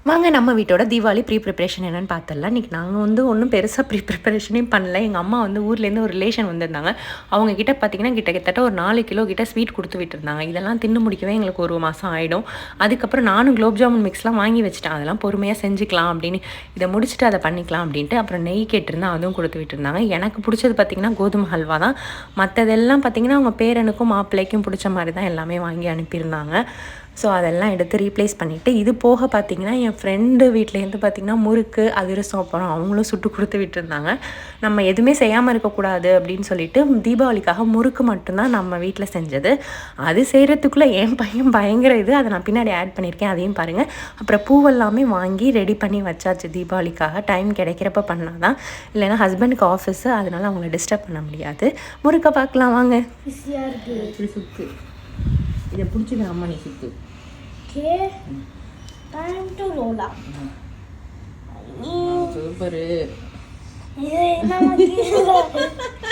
வாங்க நம்ம வீட்டோட தீபாவளி ப்ரிப்ரேஷன் என்னென்னு பார்த்துடலாம். இன்றைக்கி நாங்கள் ஒன்றும் பெருசாக ப்ரிப்ரேஷனே பண்ணல. எங்கள் அம்மா ஊர்லேருந்து ஒரு ரிலேஷன் வந்திருந்தாங்க. அவங்கக்கிட்ட பார்த்திங்கன்னா கிட்டத்தட்ட ஒரு 4 கிலோ கிட்ட ஸ்வீட் கொடுத்து விட்டுருந்தாங்க. இதெல்லாம் தின்னு முடிக்கவே எங்களுக்கு 1 மாதம் ஆகிடும். அதுக்கப்புறம் நானும் குலோப் ஜாமுன் மிக்ஸ்லாம் வாங்கி வச்சுட்டேன். அதெல்லாம் பொறுமையாக செஞ்சுக்கலாம் அப்படின்னு, இதை முடிச்சுட்டு அதை பண்ணிக்கலாம் அப்படின்ட்டு. அப்புறம் நெய் கேட்டிருந்தேன், அதுவும் கொடுத்து விட்டுருந்தாங்க. எனக்கு பிடிச்சது பார்த்திங்கன்னா கோதுமை ஹல்வா தான். மற்றதெல்லாம் பார்த்திங்கன்னா அவங்க பேரனுக்கும் மாப்பிள்ளைக்கும் பிடிச்ச மாதிரி தான் எல்லாமே வாங்கி அனுப்பியிருந்தாங்க. ஸோ அதெல்லாம் எடுத்து ரீப்ளேஸ் பண்ணிவிட்டு, இது போக பார்த்திங்கன்னா என் ஃப்ரெண்டு வீட்லேருந்து பார்த்திங்கன்னா முறுக்கு, அதிரசம் அப்புறம் அவங்களும் சுட்டு கொடுத்து விட்டுருந்தாங்க. நம்ம எதுவுமே செய்யாமல் இருக்கக்கூடாது அப்படின்னு சொல்லிட்டு தீபாவளிக்காக முறுக்கு மட்டும்தான் நம்ம வீட்டில் செஞ்சது. அது செய்கிறதுக்குள்ளே என் பையன் பயங்கர இது, அதை நான் பின்னாடி ஆட் பண்ணியிருக்கேன், அதையும் பாருங்கள். அப்புறம் பூவெல்லாமே வாங்கி ரெடி பண்ணி வச்சாச்சு தீபாவளிக்காக. டைம் கிடைக்கிறப்ப பண்ணால் தான், இல்லைன்னா ஹஸ்பண்டுக்கு ஆஃபீஸு, அதனால் அவங்கள டிஸ்டர்ப் பண்ண முடியாது. முறுக்கை பார்க்கலாம் வாங்க. இப்படி சுத்து, இதை பிடிச்சிக்கிற அம்மா நீ சுத்து. Okay, time to roll up. Super. இது என்னமா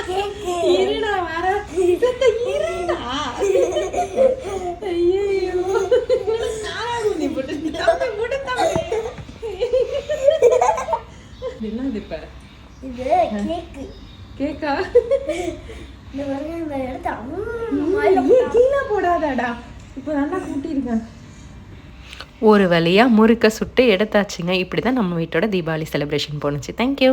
கேக்? இருடா வர. இருடா. ஐயோ. நாராகு நீ போட்டு என்னது இப்ப? இது கேக். கேக்கா? இந்த வரங்க இந்த இடத்த கீழே போடாதடா. இப்போ நல்லா கூட்டியிருக்கேன். ஒரு வழியாக முறுக்கை சுட்டு எடுத்தாச்சுங்க. இப்படி தான் நம்ம வீட்டோட தீபாவளி செலிப்ரேஷன் போணுச்சு. தேங்க்யூ.